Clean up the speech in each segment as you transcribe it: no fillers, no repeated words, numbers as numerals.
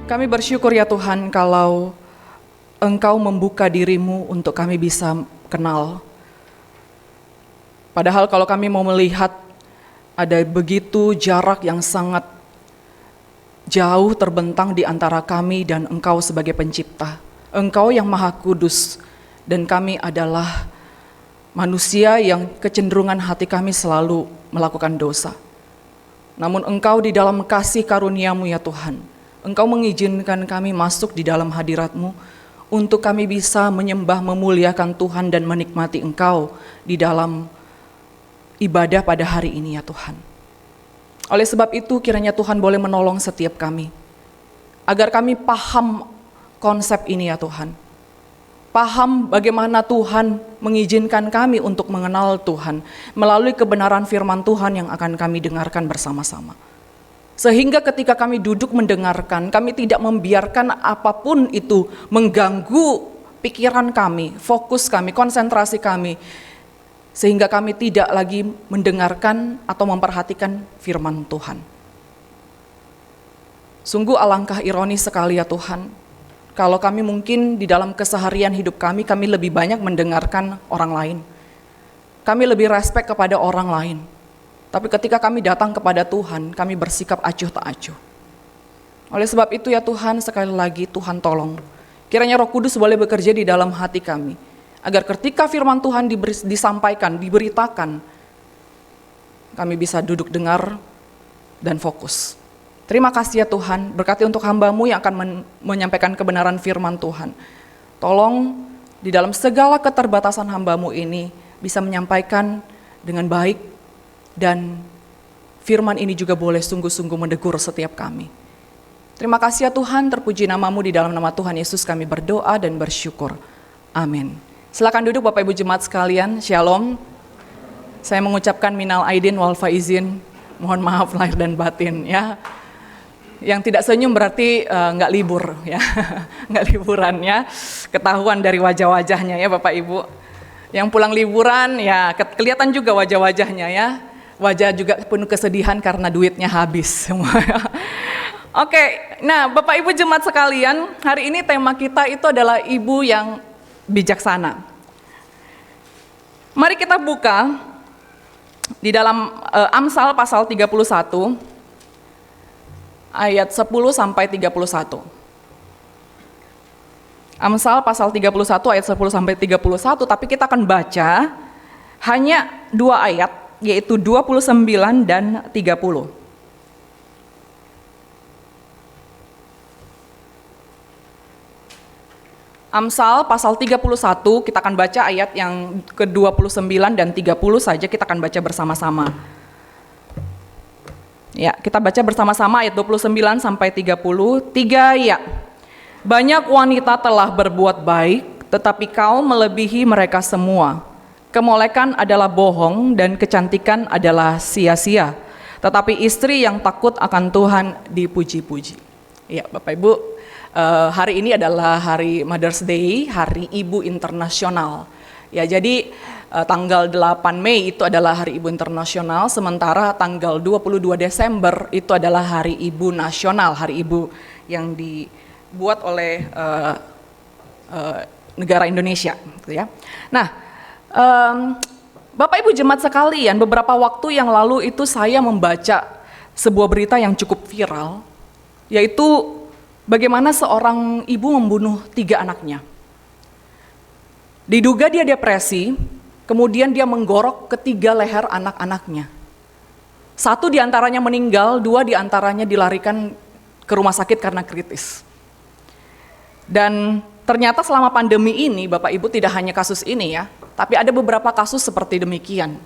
Kami bersyukur ya Tuhan kalau Engkau membuka dirimu untuk kami bisa kenal. Padahal kalau kami mau melihat ada begitu jarak yang sangat jauh terbentang di antara kami dan Engkau sebagai pencipta. Engkau yang maha kudus dan kami adalah manusia yang kecenderungan hati kami selalu melakukan dosa. Namun Engkau di dalam kasih karunia-Mu ya Tuhan, Engkau mengizinkan kami masuk di dalam hadirat-Mu untuk kami bisa menyembah, memuliakan Tuhan dan menikmati Engkau di dalam ibadah pada hari ini ya Tuhan. Oleh sebab itu kiranya Tuhan boleh menolong setiap kami, agar kami paham konsep ini ya Tuhan. Paham bagaimana Tuhan mengizinkan kami untuk mengenal Tuhan melalui kebenaran firman Tuhan yang akan kami dengarkan bersama-sama. Sehingga ketika kami duduk mendengarkan, kami tidak membiarkan apapun itu mengganggu pikiran kami, fokus kami, konsentrasi kami. Sehingga kami tidak lagi mendengarkan atau memperhatikan firman Tuhan. Sungguh alangkah ironis sekali ya Tuhan, kalau kami mungkin di dalam keseharian hidup kami lebih banyak mendengarkan orang lain. Kami lebih respek kepada orang lain. Tapi ketika kami datang kepada Tuhan, kami bersikap acuh tak acuh. Oleh sebab itu ya Tuhan, sekali lagi Tuhan tolong. Kiranya Roh Kudus boleh bekerja di dalam hati kami. Agar ketika firman Tuhan disampaikan, diberitakan, kami bisa duduk dengar dan fokus. Terima kasih ya Tuhan, berkati untuk hamba-Mu yang akan menyampaikan kebenaran firman Tuhan. Tolong di dalam segala keterbatasan hamba-Mu ini bisa menyampaikan dengan baik, dan firman ini juga boleh sungguh-sungguh mendegur setiap kami. Terima kasih ya Tuhan, terpuji nama-Mu, di dalam nama Tuhan Yesus kami berdoa dan bersyukur. Amin. Silakan duduk Bapak Ibu Jemaat sekalian, Shalom. Saya mengucapkan minal aidin wal faizin, mohon maaf lahir dan batin ya. Yang tidak senyum berarti nggak libur ya, nggak liburan ya. Ketahuan dari wajah-wajahnya ya Bapak Ibu. Yang pulang liburan ya kelihatan juga wajah-wajahnya ya. Wajah juga penuh kesedihan karena duitnya habis semua. Oke, nah Bapak Ibu Jemaat sekalian, hari ini tema kita itu adalah ibu yang bijaksana. Mari kita buka di dalam Amsal pasal 31 ayat 10 sampai 31. Amsal pasal 31 ayat 10 sampai 31, tapi kita akan baca hanya 2 ayat, yaitu 29 dan 30. Amsal pasal 31, kita akan baca ayat yang ke-29 dan 30 saja, kita akan baca bersama-sama. Ya, kita baca bersama-sama ayat 29 sampai 30. 3 ya. Banyak wanita telah berbuat baik, tetapi kau melebihi mereka semua. Kemolekan adalah bohong dan kecantikan adalah sia-sia. Tetapi istri yang takut akan Tuhan dipuji-puji. Ya, Bapak Ibu, hari ini adalah hari Mother's Day, hari Ibu Internasional. Ya, jadi tanggal 8 Mei itu adalah Hari Ibu Internasional, sementara tanggal 22 Desember itu adalah Hari Ibu Nasional, Hari Ibu yang dibuat oleh negara Indonesia, gitu ya. Nah, Bapak Ibu Jemaat sekalian, beberapa waktu yang lalu itu saya membaca sebuah berita yang cukup viral, yaitu bagaimana seorang ibu membunuh 3 anaknya. Diduga dia depresi, kemudian dia menggorok ketiga leher anak-anaknya. 1 diantaranya meninggal, 2 diantaranya dilarikan ke rumah sakit karena kritis. Dan ternyata selama pandemi ini, Bapak Ibu, tidak hanya kasus ini ya, tapi ada beberapa kasus seperti demikian.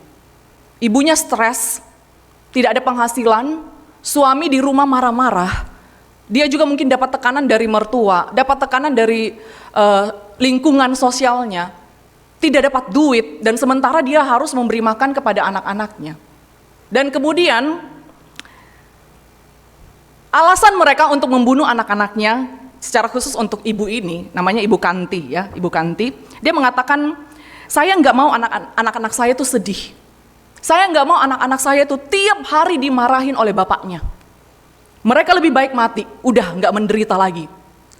Ibunya stres, tidak ada penghasilan, suami di rumah marah-marah. Dia juga mungkin dapat tekanan dari mertua, dapat tekanan dari lingkungan sosialnya, tidak dapat duit, dan sementara dia harus memberi makan kepada anak-anaknya. Dan kemudian alasan mereka untuk membunuh anak-anaknya, secara khusus untuk ibu ini, namanya Ibu Kanti ya, Ibu Kanti, dia mengatakan, saya nggak mau anak-anak saya itu sedih. Saya nggak mau anak-anak saya itu tiap hari dimarahin oleh bapaknya. Mereka lebih baik mati, udah nggak menderita lagi.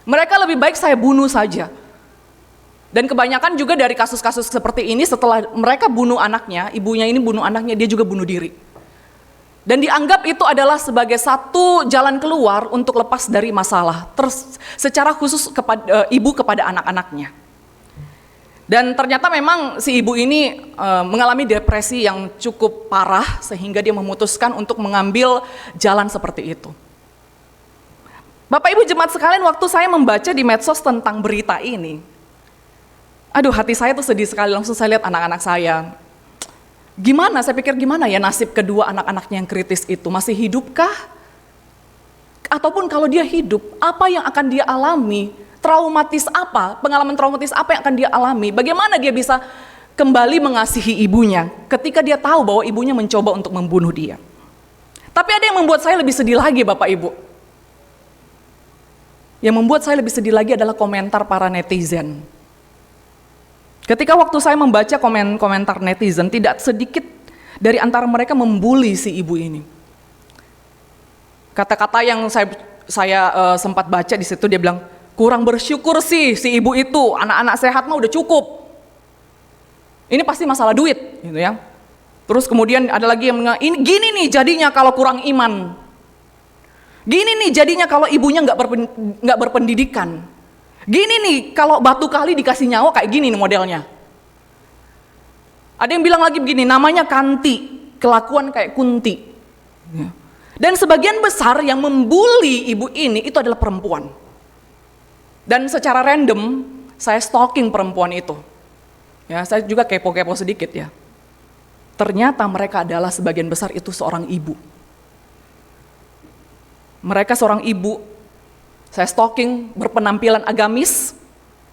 Mereka lebih baik saya bunuh saja. Dan kebanyakan juga dari kasus-kasus seperti ini, setelah mereka bunuh anaknya, ibunya ini bunuh anaknya, dia juga bunuh diri. Dan dianggap itu adalah sebagai satu jalan keluar untuk lepas dari masalah, secara khusus kepada ibu kepada anak-anaknya. Dan ternyata memang si ibu ini mengalami depresi yang cukup parah, sehingga dia memutuskan untuk mengambil jalan seperti itu. Bapak Ibu jemaat sekalian, waktu saya membaca di medsos tentang berita ini, aduh hati saya tuh sedih sekali, langsung saya lihat anak-anak saya. Gimana, saya pikir gimana ya nasib kedua anak-anaknya yang kritis itu, masih hidupkah? Ataupun kalau dia hidup, apa yang akan dia alami? Traumatis apa, pengalaman traumatis apa yang akan dia alami? Bagaimana dia bisa kembali mengasihi ibunya ketika dia tahu bahwa ibunya mencoba untuk membunuh dia? Tapi ada yang membuat saya lebih sedih lagi Bapak Ibu. Yang membuat saya lebih sedih lagi adalah komentar para netizen. Ketika waktu saya membaca komentar netizen, tidak sedikit dari antara mereka membuli si ibu ini. Kata-kata yang saya sempat baca di situ, dia bilang, kurang bersyukur sih si ibu itu, anak-anak sehat mah udah cukup. Ini pasti masalah duit, gitu ya. Terus kemudian ada lagi yang ini gini nih jadinya kalau kurang iman. Gini nih jadinya kalau ibunya nggak berpendidikan. Gini nih kalau batu kali dikasih nyawa kayak gini nih modelnya. Ada yang bilang lagi begini, namanya Kanti, kelakuan kayak Kunti. Dan sebagian besar yang membuli ibu ini itu adalah perempuan. Dan secara random saya stalking perempuan itu. Ya, saya juga kepo-kepo sedikit ya. Ternyata mereka adalah sebagian besar itu seorang ibu. Mereka seorang ibu, saya stalking, berpenampilan agamis,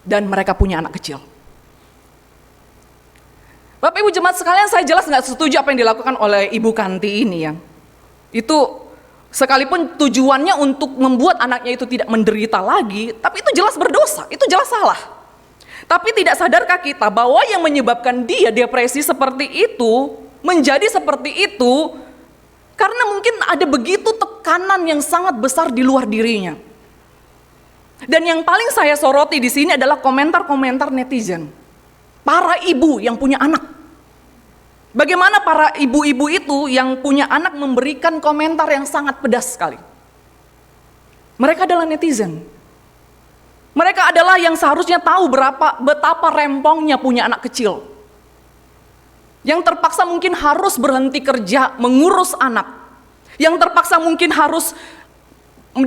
dan mereka punya anak kecil. Bapak Ibu jemaat sekalian, saya jelas nggak setuju apa yang dilakukan oleh Ibu Kanti ini ya. Itu sekalipun tujuannya untuk membuat anaknya itu tidak menderita lagi, tapi itu jelas berdosa, itu jelas salah. Tapi tidak sadarkah kita bahwa yang menyebabkan dia depresi seperti itu, menjadi seperti itu, karena mungkin ada begitu tekanan yang sangat besar di luar dirinya. Dan yang paling saya soroti di sini adalah komentar-komentar netizen. Para ibu yang punya anak. Bagaimana para ibu-ibu itu yang punya anak memberikan komentar yang sangat pedas sekali. Mereka adalah netizen. Mereka adalah yang seharusnya tahu betapa rempongnya punya anak kecil. Yang terpaksa mungkin harus berhenti kerja mengurus anak. Yang terpaksa mungkin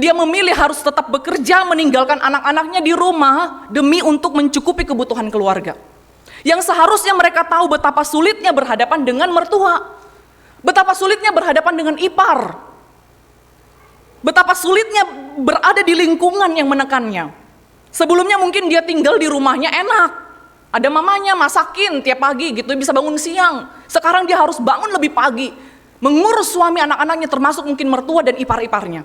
dia memilih harus tetap bekerja meninggalkan anak-anaknya di rumah demi untuk mencukupi kebutuhan keluarga. Yang seharusnya mereka tahu betapa sulitnya berhadapan dengan mertua. Betapa sulitnya berhadapan dengan ipar. Betapa sulitnya berada di lingkungan yang menekannya. Sebelumnya mungkin dia tinggal di rumahnya enak. Ada mamanya masakin tiap pagi gitu, bisa bangun siang. Sekarang dia harus bangun lebih pagi, mengurus suami anak-anaknya termasuk mungkin mertua dan ipar-iparnya.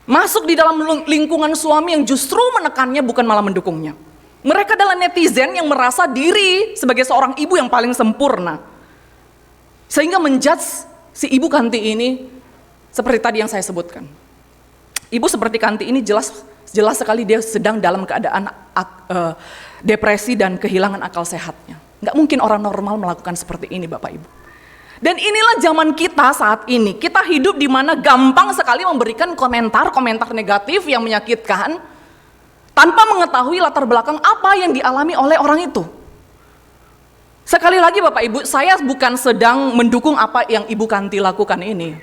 Masuk di dalam lingkungan suami yang justru menekannya bukan malah mendukungnya. Mereka adalah netizen yang merasa diri sebagai seorang ibu yang paling sempurna. Sehingga menjudge si ibu Kanti ini seperti tadi yang saya sebutkan. Ibu seperti Kanti ini jelas sekali dia sedang dalam keadaan depresi dan kehilangan akal sehatnya. Nggak mungkin orang normal melakukan seperti ini Bapak Ibu. Dan inilah zaman kita saat ini. Kita hidup di mana gampang sekali memberikan komentar-komentar negatif yang menyakitkan tanpa mengetahui latar belakang apa yang dialami oleh orang itu. Sekali lagi Bapak Ibu, saya bukan sedang mendukung apa yang Ibu Kanti lakukan ini.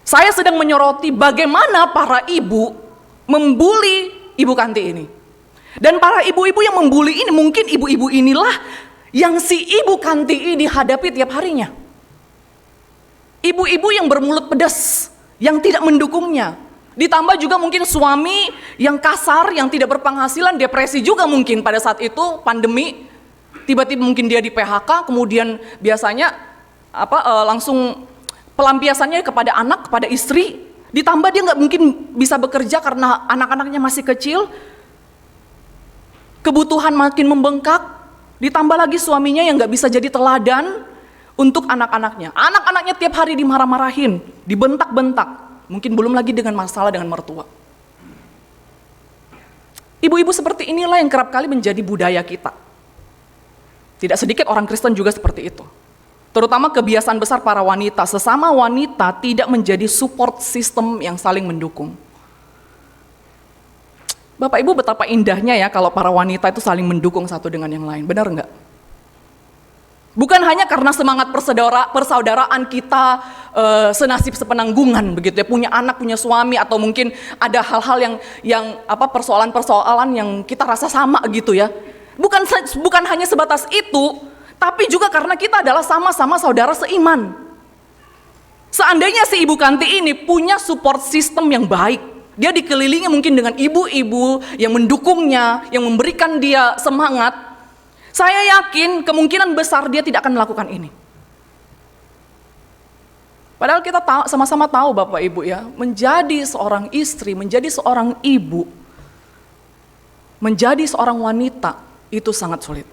Saya sedang menyoroti bagaimana para ibu membuli Ibu Kanti ini. Dan para ibu-ibu yang membuli ini, mungkin ibu-ibu inilah yang si Ibu Kanti ini hadapi tiap harinya. Ibu-ibu yang bermulut pedas, yang tidak mendukungnya. Ditambah juga mungkin suami yang kasar, yang tidak berpenghasilan, depresi juga mungkin pada saat itu pandemi. Tiba-tiba mungkin dia di PHK, kemudian biasanya langsung pelampiasannya kepada anak, kepada istri. Ditambah dia nggak mungkin bisa bekerja karena anak-anaknya masih kecil. Kebutuhan makin membengkak, ditambah lagi suaminya yang nggak bisa jadi teladan untuk anak-anaknya. Anak-anaknya tiap hari dimarah-marahin, dibentak-bentak. mungkin belum lagi dengan masalah dengan mertua. Ibu-ibu seperti inilah yang kerap kali menjadi budaya kita. Tidak sedikit orang Kristen juga seperti itu. Terutama kebiasaan besar para wanita, sesama wanita tidak menjadi support system yang saling mendukung. Bapak Ibu, betapa indahnya ya kalau para wanita itu saling mendukung satu dengan yang lain, benar enggak? Bukan hanya karena semangat persaudaraan kita senasib sepenanggungan begitu ya, punya anak, punya suami, atau mungkin ada hal-hal yang persoalan-persoalan yang kita rasa sama gitu ya. Bukan hanya sebatas itu, tapi juga karena kita adalah sama-sama saudara seiman. Seandainya si Ibu Kanti ini punya support system yang baik, dia dikelilingi mungkin dengan ibu-ibu yang mendukungnya, yang memberikan dia semangat, saya yakin kemungkinan besar dia tidak akan melakukan ini. Padahal kita sama-sama tahu Bapak Ibu ya, menjadi seorang istri, menjadi seorang ibu, menjadi seorang wanita itu sangat sulit.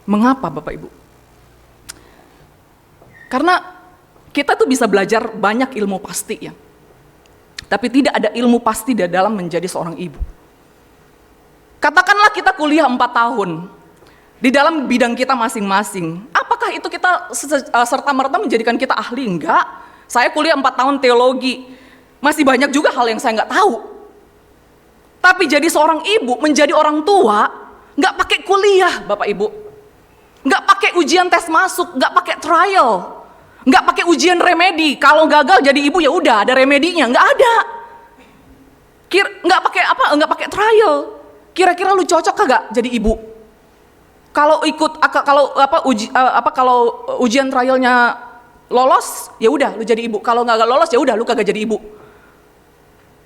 Mengapa Bapak Ibu? Karena kita tuh bisa belajar banyak ilmu pasti ya, tapi tidak ada ilmu pasti di dalam menjadi seorang ibu. Katakanlah kita kuliah 4 tahun, di dalam bidang kita masing-masing, apakah itu kita serta-merta menjadikan kita ahli? Enggak. Saya kuliah 4 tahun teologi, masih banyak juga hal yang saya nggak tahu. Tapi jadi seorang ibu, menjadi orang tua, nggak pakai kuliah Bapak Ibu, nggak pakai ujian tes masuk, nggak pakai trial, nggak pakai ujian remedi. Kalau gagal jadi ibu ya udah ada remedinya, nggak ada. Nggak pakai trial. Kira-kira lu cocok kagak jadi ibu? Kalau kalau ujian trialnya lolos, ya udah lu jadi ibu. Kalau nggak lolos ya udah lu kagak jadi ibu.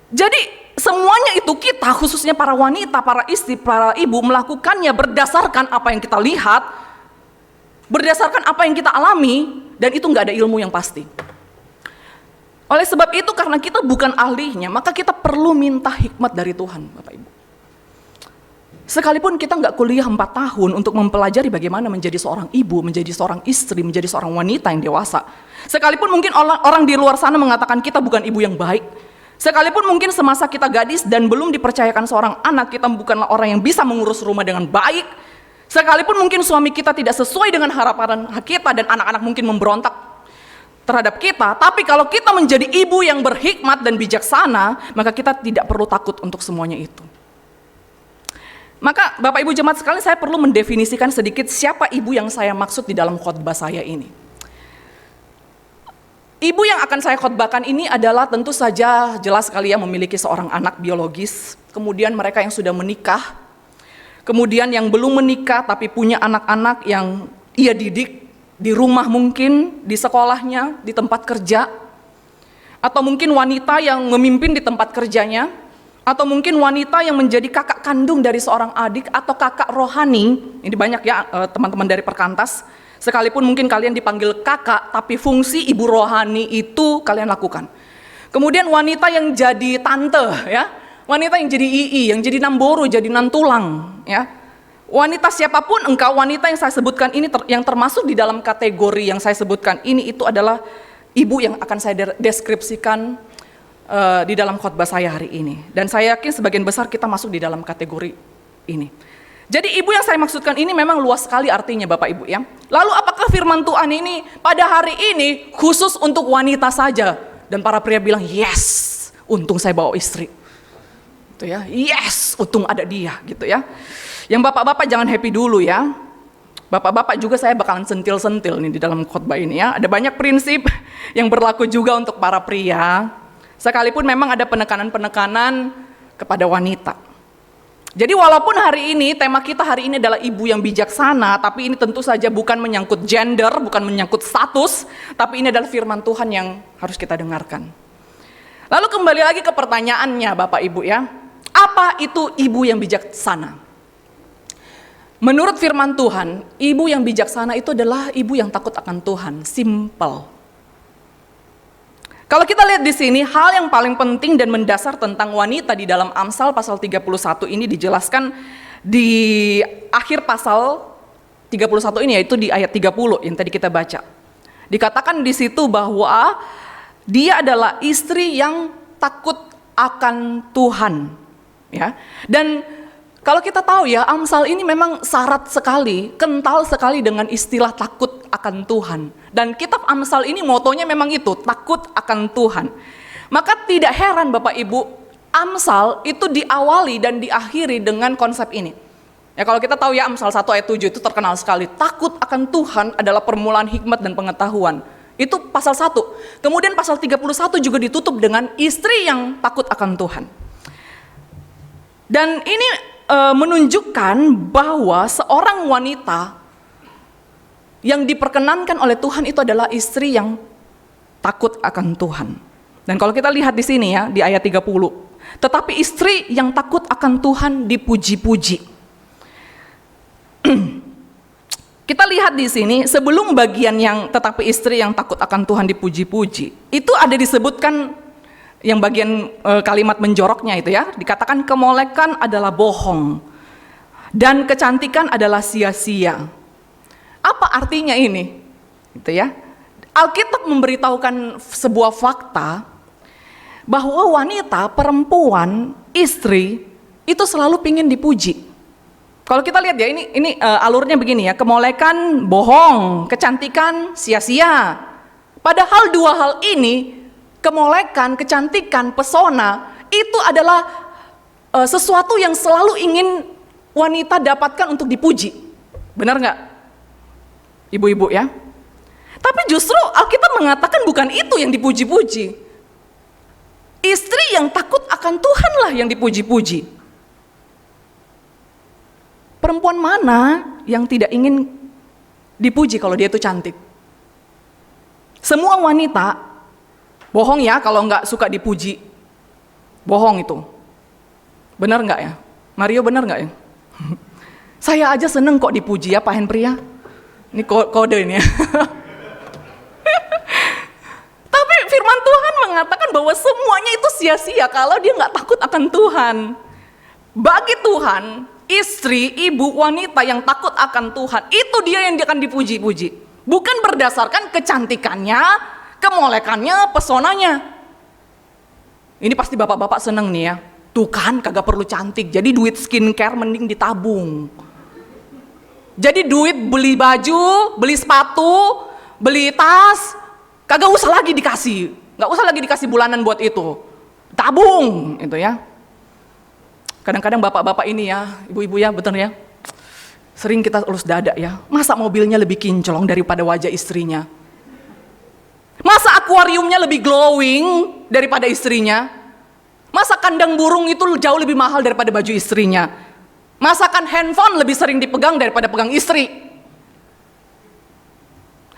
Jadi semuanya itu kita, khususnya para wanita, para istri, para ibu, melakukannya berdasarkan apa yang kita lihat, berdasarkan apa yang kita alami, dan itu nggak ada ilmu yang pasti. Oleh sebab itu, karena kita bukan ahlinya, maka kita perlu minta hikmat dari Tuhan, Bapak Ibu. Sekalipun kita nggak kuliah 4 tahun untuk mempelajari bagaimana menjadi seorang ibu, menjadi seorang istri, menjadi seorang wanita yang dewasa. Sekalipun mungkin orang di luar sana mengatakan kita bukan ibu yang baik. Sekalipun mungkin semasa kita gadis dan belum dipercayakan seorang anak, kita bukanlah orang yang bisa mengurus rumah dengan baik. Sekalipun mungkin suami kita tidak sesuai dengan harapan kita dan anak-anak mungkin memberontak terhadap kita. Tapi kalau kita menjadi ibu yang berhikmat dan bijaksana, maka kita tidak perlu takut untuk semuanya itu. Maka Bapak Ibu jemaat sekalian, saya perlu mendefinisikan sedikit siapa ibu yang saya maksud di dalam khotbah saya ini. Ibu yang akan saya khotbahkan ini adalah tentu saja jelas sekali ya memiliki seorang anak biologis, kemudian mereka yang sudah menikah, kemudian yang belum menikah tapi punya anak-anak yang ia didik di rumah mungkin, di sekolahnya, di tempat kerja, atau mungkin wanita yang memimpin di tempat kerjanya, atau mungkin wanita yang menjadi kakak kandung dari seorang adik atau kakak rohani. Ini banyak ya teman-teman dari perkantas. Sekalipun mungkin kalian dipanggil kakak, tapi fungsi ibu rohani itu kalian lakukan. Kemudian wanita yang jadi tante, ya, wanita yang jadi ii, yang jadi namboru, jadi nantulang, ya. Wanita siapapun engkau, wanita yang saya sebutkan ini yang termasuk di dalam kategori yang saya sebutkan ini, itu adalah ibu yang akan saya deskripsikan di dalam khotbah saya hari ini. Dan saya yakin sebagian besar kita masuk di dalam kategori ini. Jadi ibu yang saya maksudkan ini memang luas sekali artinya Bapak Ibu ya. Lalu apakah firman Tuhan ini pada hari ini khusus untuk wanita saja? Dan para pria bilang, yes, untung saya bawa istri. Gitu ya, yes, untung ada dia gitu ya. Yang bapak-bapak jangan happy dulu ya. Bapak-bapak juga saya bakalan sentil-sentil nih di dalam khotbah ini ya. Ada banyak prinsip yang berlaku juga untuk para pria. Sekalipun memang ada penekanan-penekanan kepada wanita. Jadi walaupun hari ini, tema kita hari ini adalah ibu yang bijaksana, tapi ini tentu saja bukan menyangkut gender, bukan menyangkut status, tapi ini adalah firman Tuhan yang harus kita dengarkan. Lalu kembali lagi ke pertanyaannya Bapak Ibu ya, apa itu ibu yang bijaksana? Menurut firman Tuhan, ibu yang bijaksana itu adalah ibu yang takut akan Tuhan, simple. Kalau kita lihat di sini, hal yang paling penting dan mendasar tentang wanita di dalam Amsal pasal 31 ini dijelaskan di akhir pasal 31 ini, yaitu di ayat 30 yang tadi kita baca. Dikatakan di situ bahwa Dia adalah istri yang takut akan Tuhan, ya. Dan kalau kita tahu ya, Amsal ini memang syarat sekali, kental sekali dengan istilah takut akan Tuhan. Dan kitab Amsal ini motonya memang itu, takut akan Tuhan. Maka tidak heran Bapak Ibu, Amsal itu diawali dan diakhiri dengan konsep ini. Ya, kalau kita tahu ya, Amsal 1 ayat 7 itu terkenal sekali. Takut akan Tuhan adalah permulaan hikmat dan pengetahuan. Itu pasal 1. Kemudian pasal 31 juga ditutup dengan istri yang takut akan Tuhan. Dan ini menunjukkan bahwa seorang wanita yang diperkenankan oleh Tuhan itu adalah istri yang takut akan Tuhan. Dan kalau kita lihat di sini ya, di ayat 30. Tetapi istri yang takut akan Tuhan dipuji-puji. Kita lihat di sini, sebelum bagian yang tetapi istri yang takut akan Tuhan dipuji-puji, itu ada disebutkan yang bagian kalimat menjoroknya itu ya, dikatakan kemolekan adalah bohong dan kecantikan adalah sia-sia. Apa artinya ini? Gitu ya. Alkitab memberitahukan sebuah fakta bahwa wanita, perempuan, istri itu selalu ingin dipuji. Kalau kita lihat ya, ini alurnya begini ya, kemolekan bohong, kecantikan sia-sia. Padahal dua hal ini, kemolekan, kecantikan, pesona, itu adalah sesuatu yang selalu ingin wanita dapatkan untuk dipuji. Benar nggak? Ibu-ibu ya. Tapi justru Alkitab mengatakan bukan itu yang dipuji-puji. Istri yang takut akan Tuhanlah yang dipuji-puji. Perempuan mana yang tidak ingin dipuji kalau dia itu cantik? Semua wanita, bohong ya kalau nggak suka dipuji. Bohong itu. Benar nggak ya? Mario benar nggak ya? Saya aja seneng kok dipuji ya Pak Henpria. Ini kode ini ya. Tapi firman Tuhan mengatakan bahwa semuanya itu sia-sia kalau dia nggak takut akan Tuhan. Bagi Tuhan, istri, ibu, wanita yang takut akan Tuhan, itu dia yang akan dipuji-puji. Bukan berdasarkan kecantikannya, kemolekannya, pesonanya. Ini pasti bapak-bapak seneng nih ya. Tuh kan kagak perlu cantik, jadi duit skincare mending ditabung. Jadi duit beli baju, beli sepatu, beli tas, kagak usah lagi dikasih. Gak usah lagi dikasih bulanan buat itu. Tabung, itu ya. Kadang-kadang bapak-bapak ini ya, ibu-ibu ya, betul ya. Sering kita elus dada ya. Masa mobilnya lebih kinclong daripada wajah istrinya? Masa akuariumnya lebih glowing daripada istrinya? Masa kandang burung itu jauh lebih mahal daripada baju istrinya? Masakan handphone lebih sering dipegang daripada pegang istri?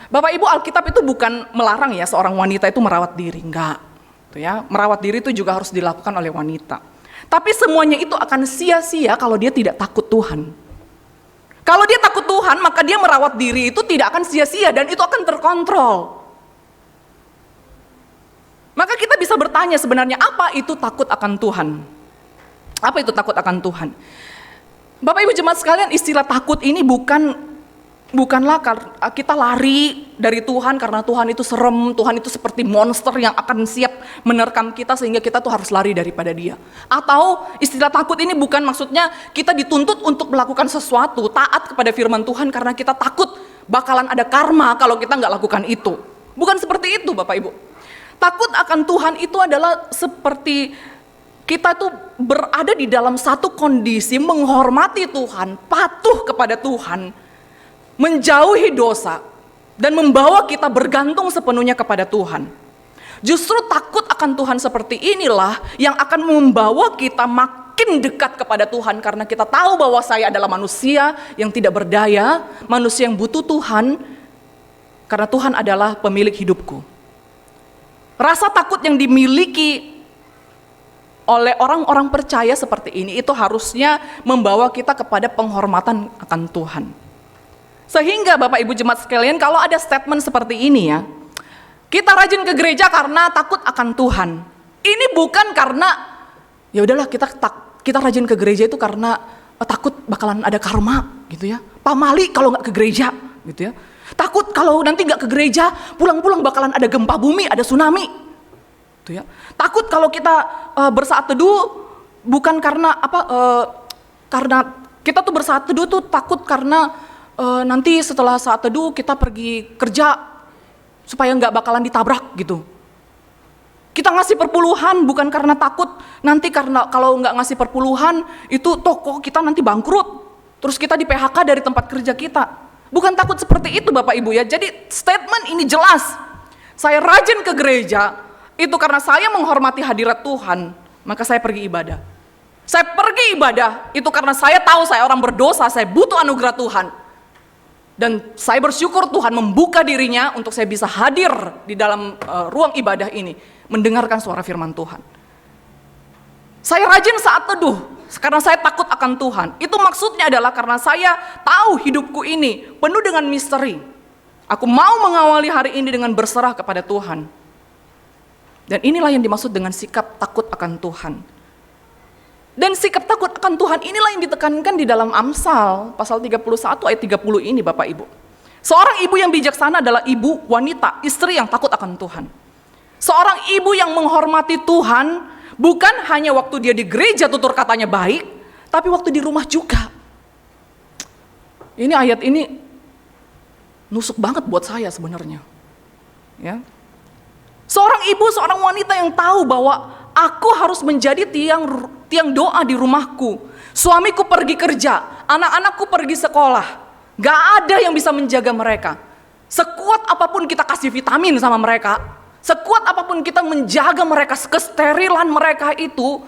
Bapak Ibu, Alkitab itu bukan melarang ya seorang wanita itu merawat diri, enggak. Tuh ya, merawat diri itu juga harus dilakukan oleh wanita. Tapi semuanya itu akan sia-sia kalau dia tidak takut Tuhan. Kalau dia takut Tuhan, maka dia merawat diri itu tidak akan sia-sia dan itu akan terkontrol. Maka kita bisa bertanya sebenarnya apa itu takut akan Tuhan? Apa itu takut akan Tuhan? Bapak Ibu jemaat sekalian, istilah takut ini bukanlah kita lari dari Tuhan karena Tuhan itu serem, Tuhan itu seperti monster yang akan siap menerkam kita sehingga kita tuh harus lari daripada dia. Atau istilah takut ini bukan maksudnya kita dituntut untuk melakukan sesuatu, taat kepada firman Tuhan karena kita takut bakalan ada karma kalau kita nggak lakukan itu. Bukan seperti itu Bapak Ibu. Takut akan Tuhan itu adalah seperti kita tuh berada di dalam satu kondisi menghormati Tuhan, patuh kepada Tuhan, menjauhi dosa, dan membawa kita bergantung sepenuhnya kepada Tuhan. Justru takut akan Tuhan seperti inilah yang akan membawa kita makin dekat kepada Tuhan, karena kita tahu bahwa saya adalah manusia yang tidak berdaya, manusia yang butuh Tuhan, karena Tuhan adalah pemilik hidupku. Rasa takut yang dimiliki oleh orang-orang percaya seperti ini itu harusnya membawa kita kepada penghormatan akan Tuhan. Sehingga Bapak Ibu jemaat sekalian, kalau ada statement seperti ini ya, kita rajin ke gereja karena takut akan Tuhan. Ini bukan karena ya udahlah kita rajin ke gereja itu karena takut bakalan ada karma gitu ya. Pamali kalau nggak ke gereja gitu ya. Takut kalau nanti nggak ke gereja, pulang-pulang bakalan ada gempa bumi, ada tsunami. Gitu ya. Takut kalau kita bersaat teduh bukan karena karena kita tuh bersaat teduh tuh takut karena nanti setelah saat teduh kita pergi kerja supaya nggak bakalan ditabrak gitu. Kita ngasih perpuluhan bukan karena takut nanti karena kalau nggak ngasih perpuluhan itu toko kita nanti bangkrut. Terus kita di PHK dari tempat kerja kita. Bukan takut seperti itu Bapak Ibu ya. Jadi statement ini jelas. Saya rajin ke gereja itu karena saya menghormati hadirat Tuhan, maka saya pergi ibadah. Saya pergi ibadah itu karena saya tahu saya orang berdosa, saya butuh anugerah Tuhan. Dan saya bersyukur Tuhan membuka dirinya untuk saya bisa hadir di dalam ruang ibadah ini, mendengarkan suara firman Tuhan. Saya rajin saat teduh karena saya takut akan Tuhan. Itu maksudnya adalah karena saya tahu hidupku ini penuh dengan misteri. Aku mau mengawali hari ini dengan berserah kepada Tuhan. Dan inilah yang dimaksud dengan sikap takut akan Tuhan. Dan sikap takut akan Tuhan inilah yang ditekankan di dalam Amsal pasal 31 ayat 30 ini Bapak Ibu. Seorang ibu yang bijaksana adalah ibu wanita, istri yang takut akan Tuhan. Seorang ibu yang menghormati Tuhan bukan hanya waktu dia di gereja tutur katanya baik, tapi waktu di rumah juga. Ini ayat ini nusuk banget buat saya sebenarnya. Ya. Seorang ibu, seorang wanita yang tahu bahwa aku harus menjadi tiang doa di rumahku. Suamiku pergi kerja, anak-anakku pergi sekolah. Gak ada yang bisa menjaga mereka. Sekuat apapun kita kasih vitamin sama mereka, sekuat apapun kita menjaga mereka, kesterilan mereka itu,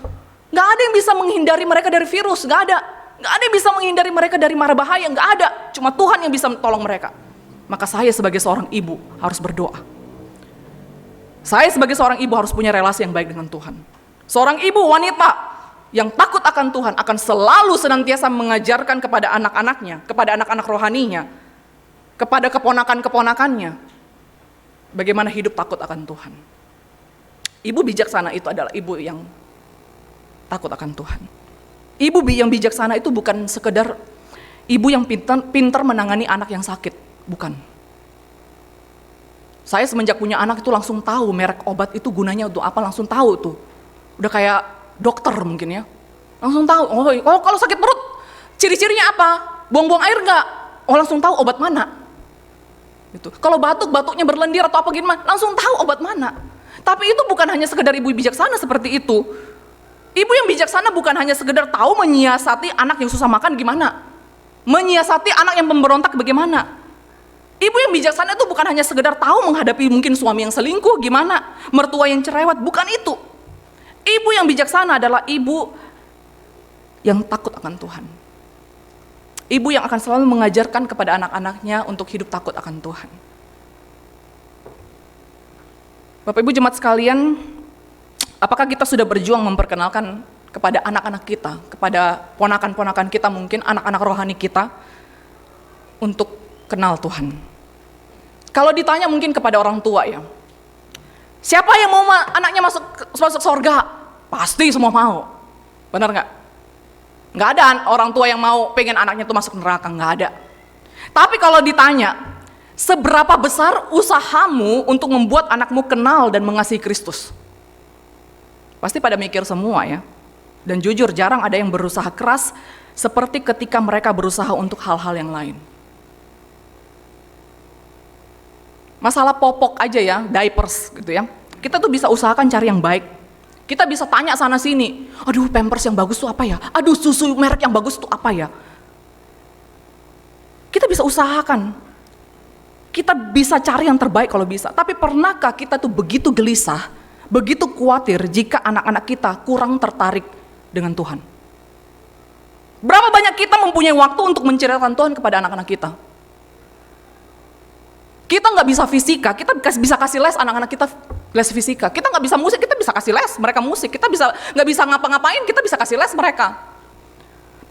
gak ada yang bisa menghindari mereka dari virus, gak ada. Gak ada yang bisa menghindari mereka dari mara bahaya, gak ada. Cuma Tuhan yang bisa tolong mereka. Maka saya sebagai seorang ibu harus berdoa. Saya sebagai seorang ibu harus punya relasi yang baik dengan Tuhan. Seorang ibu wanita yang takut akan Tuhan akan selalu senantiasa mengajarkan kepada anak-anaknya, kepada anak-anak rohaninya, kepada keponakan-keponakannya, bagaimana hidup takut akan Tuhan. Ibu bijaksana itu adalah ibu yang takut akan Tuhan. Ibu yang bijaksana itu bukan sekedar ibu yang pintar menangani anak yang sakit, bukan. Saya semenjak punya anak itu langsung tahu merek obat itu gunanya untuk apa, langsung tahu tuh. Udah kayak dokter mungkin ya. Langsung tahu, oh kalau sakit perut ciri-cirinya apa? Buang-buang air enggak? Oh langsung tahu obat mana. Gitu. Kalau batuknya berlendir atau apa gimana, langsung tahu obat mana. Tapi itu bukan hanya sekedar ibu bijaksana seperti itu. Ibu yang bijaksana bukan hanya sekedar tahu menyiasati anak yang susah makan gimana. Menyiasati anak yang pemberontak bagaimana. Ibu yang bijaksana itu bukan hanya sekedar tahu menghadapi mungkin suami yang selingkuh gimana, mertua yang cerewet, bukan itu. Ibu yang bijaksana adalah ibu yang takut akan Tuhan. Ibu yang akan selalu mengajarkan kepada anak-anaknya untuk hidup takut akan Tuhan. Bapak Ibu jemaat sekalian, apakah kita sudah berjuang memperkenalkan kepada anak-anak kita, kepada ponakan-ponakan kita mungkin, anak-anak rohani kita, untuk kenal Tuhan? Kalau ditanya mungkin kepada orang tua ya, siapa yang mau anaknya masuk surga? Pasti semua mau, benar nggak? Nggak ada orang tua yang mau pengen anaknya tuh masuk neraka, nggak ada. Tapi kalau ditanya, seberapa besar usahamu untuk membuat anakmu kenal dan mengasihi Kristus? Pasti pada mikir semua ya. Dan jujur jarang ada yang berusaha keras seperti ketika mereka berusaha untuk hal-hal yang lain. Masalah popok aja ya, diapers gitu ya. Kita tuh bisa usahakan cari yang baik. Kita bisa tanya sana sini, aduh pampers yang bagus tuh apa ya? Aduh susu merek yang bagus tuh apa ya? Kita bisa usahakan. Kita bisa cari yang terbaik kalau bisa. Tapi pernahkah kita tuh begitu gelisah, begitu khawatir jika anak-anak kita kurang tertarik dengan Tuhan? Berapa banyak kita mempunyai waktu untuk menceritakan Tuhan kepada anak-anak kita? Kita nggak bisa fisika, kita bisa kasih les anak-anak kita les fisika. Kita nggak bisa musik, kita bisa kasih les mereka musik. Kita nggak bisa ngapa-ngapain, kita bisa kasih les mereka.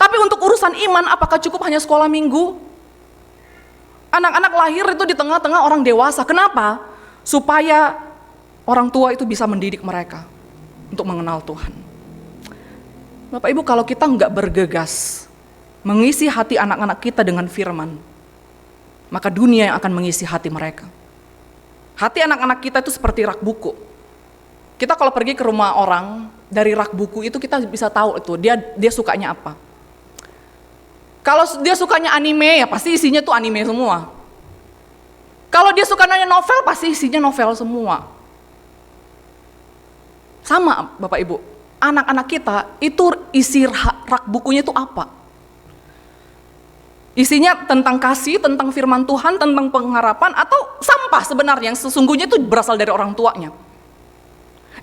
Tapi untuk urusan iman, apakah cukup hanya sekolah minggu? Anak-anak lahir itu di tengah-tengah orang dewasa. Kenapa? Supaya orang tua itu bisa mendidik mereka untuk mengenal Tuhan. Bapak Ibu, kalau kita nggak bergegas mengisi hati anak-anak kita dengan firman, maka dunia yang akan mengisi hati mereka. Hati anak-anak kita itu seperti rak buku. Kita kalau pergi ke rumah orang, dari rak buku itu kita bisa tahu itu dia sukanya apa. Kalau dia sukanya anime, ya pasti isinya tuh anime semua. Kalau dia sukanya novel, pasti isinya novel semua. Sama Bapak Ibu, anak-anak kita itu isi rak bukunya itu apa? Isinya tentang kasih, tentang firman Tuhan, tentang pengharapan, atau sampah sebenarnya yang sesungguhnya itu berasal dari orang tuanya.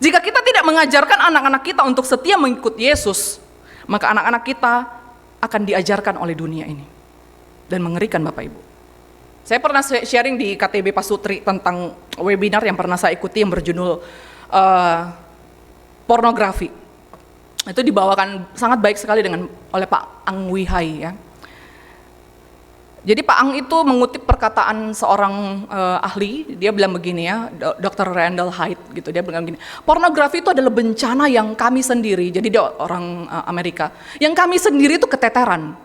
Jika kita tidak mengajarkan anak-anak kita untuk setia mengikut Yesus, maka anak-anak kita akan diajarkan oleh dunia ini. Dan mengerikan Bapak Ibu. Saya pernah sharing di KTB Pasutri tentang webinar yang pernah saya ikuti yang berjudul pornografi. Itu dibawakan sangat baik sekali oleh Pak Ang Wihai ya. Jadi Pak Ang itu mengutip perkataan seorang ahli, dia bilang begini ya, Dr. Randall Hyde gitu, dia bilang begini, pornografi itu adalah bencana yang kami sendiri, jadi dia orang Amerika, yang kami sendiri itu keteteran.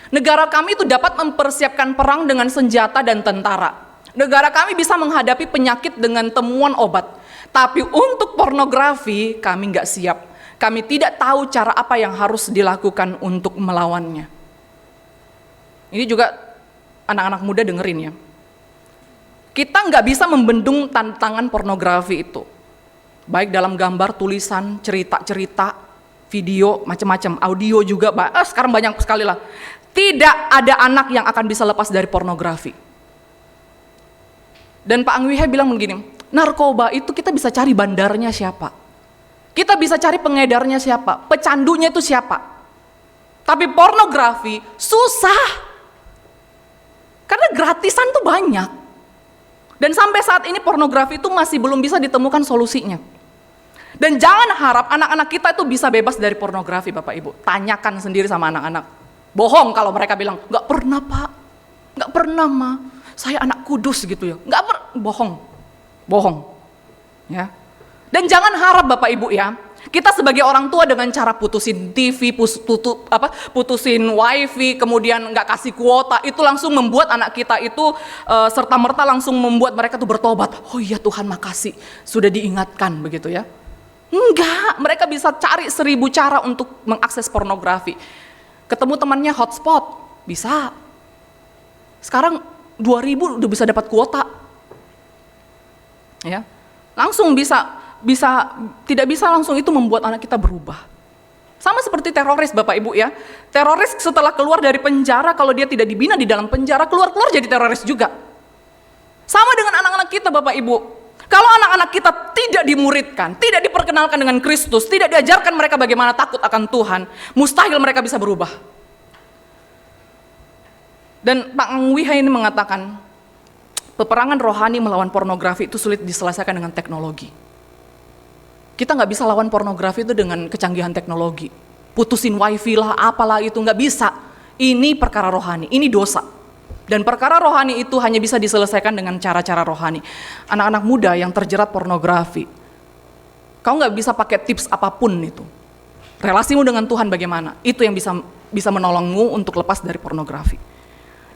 Negara kami itu dapat mempersiapkan perang dengan senjata dan tentara. Negara kami bisa menghadapi penyakit dengan temuan obat, tapi untuk pornografi kami nggak siap. Kami tidak tahu cara apa yang harus dilakukan untuk melawannya. Ini juga anak-anak muda dengerin ya. Kita nggak bisa membendung tantangan pornografi itu. Baik dalam gambar, tulisan, cerita-cerita, video, macam-macam, audio juga, sekarang banyak sekali lah. Tidak ada anak yang akan bisa lepas dari pornografi. Dan Pak Ang Wihai bilang begini, narkoba itu kita bisa cari bandarnya siapa. Kita bisa cari pengedarnya siapa, pecandunya itu siapa. Tapi pornografi susah. Karena gratisan tuh banyak. Dan sampai saat ini pornografi itu masih belum bisa ditemukan solusinya. Dan jangan harap anak-anak kita itu bisa bebas dari pornografi Bapak Ibu. Tanyakan sendiri sama anak-anak. Bohong kalau mereka bilang, nggak pernah Pak, nggak pernah Ma, saya anak kudus gitu ya. Bohong. Ya. Dan jangan harap Bapak Ibu ya, kita sebagai orang tua dengan cara putusin TV, putusin wifi, kemudian nggak kasih kuota, itu langsung membuat anak kita itu serta-merta langsung membuat mereka tuh bertobat. Oh iya Tuhan makasih, sudah diingatkan begitu ya. Enggak, mereka bisa cari 1000 cara untuk mengakses pornografi. Ketemu temannya hotspot, bisa. Sekarang 2000 udah bisa dapat kuota. Ya. Langsung tidak bisa langsung itu membuat anak kita berubah. Sama seperti teroris Bapak Ibu ya. Teroris setelah keluar dari penjara, kalau dia tidak dibina di dalam penjara, keluar jadi teroris juga. Sama dengan anak-anak kita Bapak Ibu. Kalau anak-anak kita tidak dimuridkan, tidak diperkenalkan dengan Kristus, tidak diajarkan mereka bagaimana takut akan Tuhan, mustahil mereka bisa berubah. Dan Pak Ang Wihai ini mengatakan, peperangan rohani melawan pornografi itu sulit diselesaikan dengan teknologi. Kita nggak bisa lawan pornografi itu dengan kecanggihan teknologi. Putusin wifi lah, apalah itu, nggak bisa. Ini perkara rohani, ini dosa. Dan perkara rohani itu hanya bisa diselesaikan dengan cara-cara rohani. Anak-anak muda yang terjerat pornografi, kau nggak bisa pakai tips apapun itu. Relasimu dengan Tuhan bagaimana? Itu yang bisa menolongmu untuk lepas dari pornografi.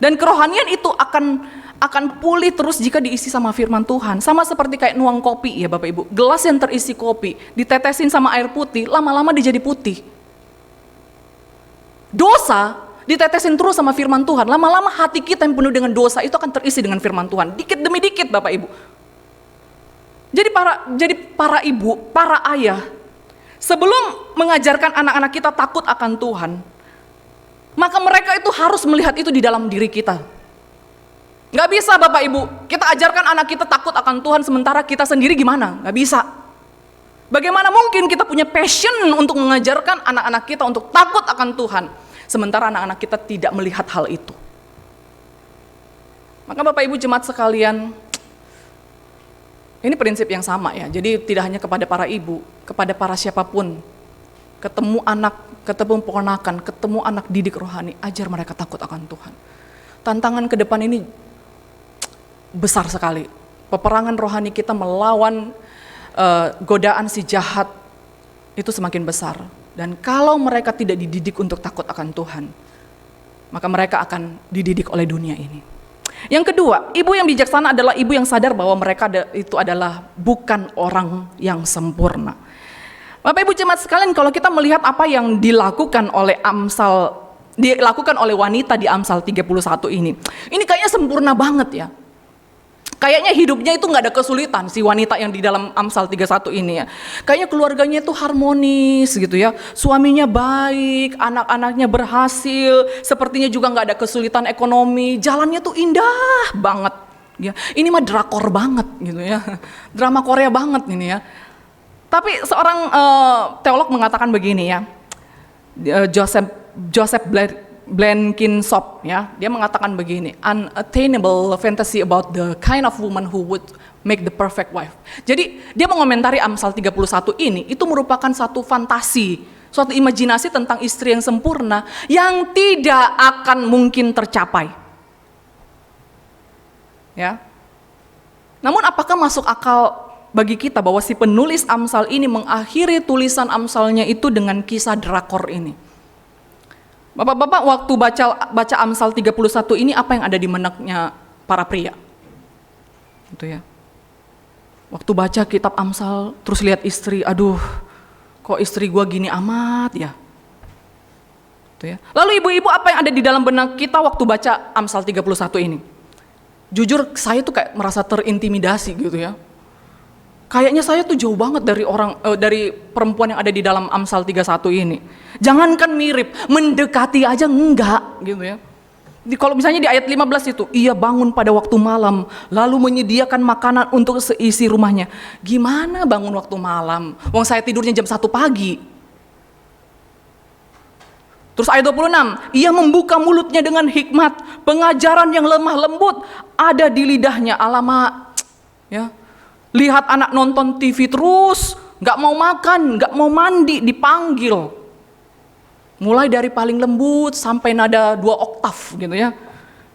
Dan kerohanian itu akan pulih terus jika diisi sama firman Tuhan. Sama seperti kayak nuang kopi ya Bapak Ibu. Gelas yang terisi kopi, ditetesin sama air putih, lama-lama dia jadi putih. Dosa ditetesin terus sama firman Tuhan, lama-lama hati kita yang penuh dengan dosa itu akan terisi dengan firman Tuhan. Dikit demi dikit Bapak Ibu. Jadi para ibu, para ayah, sebelum mengajarkan anak-anak kita takut akan Tuhan, maka mereka itu harus melihat itu di dalam diri kita. Gak bisa Bapak Ibu, kita ajarkan anak kita takut akan Tuhan sementara kita sendiri gimana? Gak bisa. Bagaimana mungkin kita punya passion untuk mengajarkan anak-anak kita untuk takut akan Tuhan, sementara anak-anak kita tidak melihat hal itu. Maka Bapak Ibu jemaat sekalian, ini prinsip yang sama ya, jadi tidak hanya kepada para ibu, kepada para siapapun, ketemu anak, ketemu ponakan, ketemu anak didik rohani, ajar mereka takut akan Tuhan. Tantangan ke depan ini besar sekali. Peperangan rohani kita melawan godaan si jahat itu semakin besar. Dan kalau mereka tidak dididik untuk takut akan Tuhan, maka mereka akan dididik oleh dunia ini. Yang kedua, ibu yang bijaksana adalah ibu yang sadar bahwa mereka itu adalah bukan orang yang sempurna. Bapak Ibu jemaat sekalian, kalau kita melihat apa yang dilakukan oleh wanita di Amsal 31 ini kayaknya sempurna banget ya. Kayaknya hidupnya itu nggak ada kesulitan si wanita yang di dalam Amsal 31 ini ya. Kayaknya keluarganya itu harmonis gitu ya. Suaminya baik, anak-anaknya berhasil, sepertinya juga nggak ada kesulitan ekonomi. Jalannya tuh indah banget ya. Ini mah drakor banget gitu ya. Drama Korea banget ini ya. Tapi seorang teolog mengatakan begini ya. Joseph Blenkinsop ya, dia mengatakan begini, unattainable fantasy about the kind of woman who would make the perfect wife. Jadi dia mengomentari Amsal 31 ini itu merupakan satu fantasi, suatu imajinasi tentang istri yang sempurna yang tidak akan mungkin tercapai. Ya. Namun apakah masuk akal bagi kita bahwa si penulis Amsal ini mengakhiri tulisan Amsalnya itu dengan kisah drakor ini? Bapak-bapak, waktu baca Amsal 31 ini apa yang ada di benaknya para pria? Gitu ya. Waktu baca kitab Amsal terus lihat istri, aduh, kok istri gua gini amat ya? Gitu ya. Lalu ibu-ibu, apa yang ada di dalam benak kita waktu baca Amsal 31 ini? Jujur saya tuh kayak merasa terintimidasi gitu ya. Kayaknya saya tuh jauh banget dari perempuan yang ada di dalam Amsal 31 ini. Jangankan mirip, mendekati aja enggak gitu ya. Kalau misalnya di ayat 15 itu, ia bangun pada waktu malam, lalu menyediakan makanan untuk seisi rumahnya. Gimana bangun waktu malam? Wong saya tidurnya jam 1 pagi. Terus ayat 26, ia membuka mulutnya dengan hikmat, pengajaran yang lemah lembut ada di lidahnya. Alamak, ya. Lihat anak nonton TV terus, gak mau makan, gak mau mandi, dipanggil. Mulai dari paling lembut sampai nada 2 oktav gitu ya.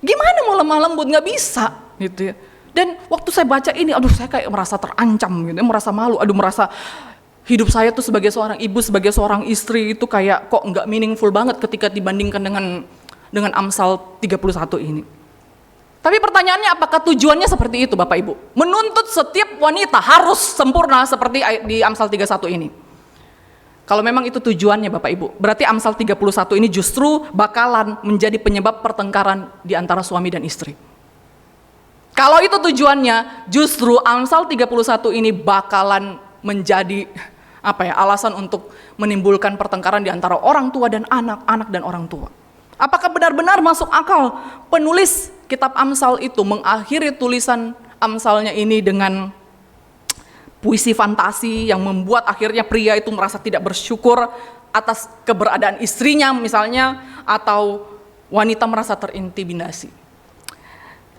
Gimana mau lemah lembut, gak bisa gitu ya. Dan waktu saya baca ini, aduh saya kayak merasa terancam gitu ya, merasa malu, merasa hidup saya tuh sebagai seorang ibu, sebagai seorang istri itu kayak kok gak meaningful banget ketika dibandingkan dengan Amsal 31 ini. Tapi pertanyaannya, apakah tujuannya seperti itu Bapak Ibu? Menuntut setiap wanita harus sempurna seperti di Amsal 31 ini. Kalau memang itu tujuannya Bapak Ibu, berarti Amsal 31 ini justru bakalan menjadi penyebab pertengkaran di antara suami dan istri. Kalau itu tujuannya, justru Amsal 31 ini bakalan menjadi alasan untuk menimbulkan pertengkaran di antara orang tua dan anak, anak dan orang tua. Apakah benar-benar masuk akal penulis kitab Amsal itu mengakhiri tulisan Amsalnya ini dengan puisi fantasi yang membuat akhirnya pria itu merasa tidak bersyukur atas keberadaan istrinya misalnya, atau wanita merasa terintimidasi?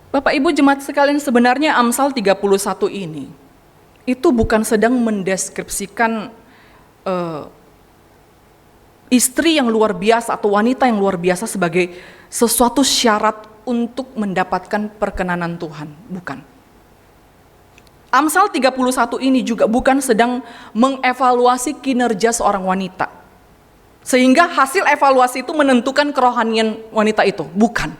Bapak Ibu jemaat sekalian, sebenarnya Amsal 31 ini itu bukan sedang mendeskripsikan istri yang luar biasa atau wanita yang luar biasa sebagai sesuatu syarat untuk mendapatkan perkenanan Tuhan, bukan. Amsal 31 ini juga bukan sedang mengevaluasi kinerja seorang wanita, sehingga hasil evaluasi itu menentukan kerohanian wanita itu, bukan.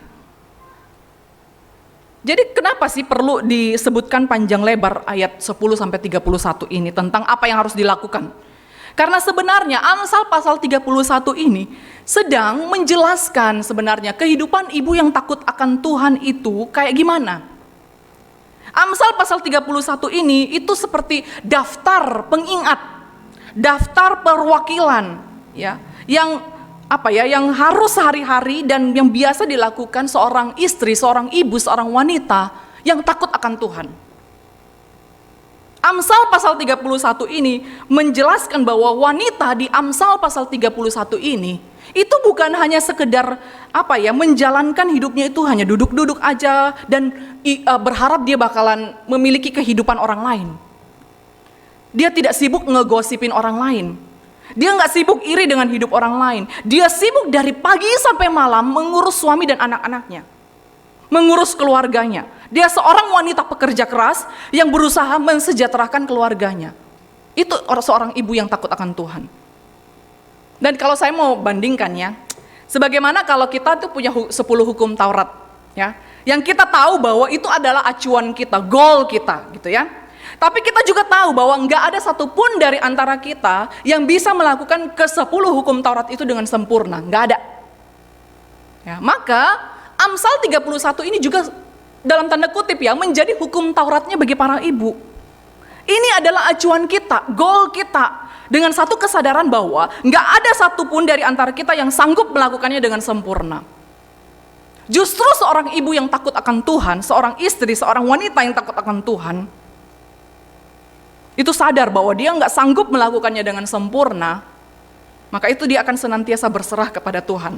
Jadi kenapa sih perlu disebutkan panjang lebar ayat 10-31 ini tentang apa yang harus dilakukan? Karena sebenarnya Amsal pasal 31 ini sedang menjelaskan sebenarnya kehidupan ibu yang takut akan Tuhan itu kayak gimana. Amsal pasal 31 ini itu seperti daftar pengingat, daftar perwakilan ya, yang harus sehari-hari dan yang biasa dilakukan seorang istri, seorang ibu, seorang wanita yang takut akan Tuhan. Amsal pasal 31 ini menjelaskan bahwa wanita di Amsal pasal 31 ini itu bukan hanya sekedar menjalankan hidupnya itu hanya duduk-duduk aja dan berharap dia bakalan memiliki kehidupan orang lain. Dia tidak sibuk ngegosipin orang lain. Dia nggak sibuk iri dengan hidup orang lain. Dia sibuk dari pagi sampai malam mengurus suami dan anak-anaknya, mengurus keluarganya. Dia seorang wanita pekerja keras yang berusaha mensejahterakan keluarganya. Itu seorang ibu yang takut akan Tuhan. Dan kalau saya mau bandingkan ya, sebagaimana kalau kita tuh punya 10 hukum Taurat ya. Yang kita tahu bahwa itu adalah acuan kita, goal kita gitu ya. Tapi kita juga tahu bahwa nggak ada satupun dari antara kita yang bisa melakukan ke-10 hukum Taurat itu dengan sempurna, nggak ada. Ya, maka Amsal 31 ini juga dalam tanda kutip ya menjadi hukum Tauratnya bagi para ibu. Ini adalah acuan kita, goal kita, dengan satu kesadaran bahwa nggak ada satupun dari antara kita yang sanggup melakukannya dengan sempurna. Justru seorang ibu yang takut akan Tuhan, seorang istri, seorang wanita yang takut akan Tuhan, itu sadar bahwa dia nggak sanggup melakukannya dengan sempurna, maka itu dia akan senantiasa berserah kepada Tuhan.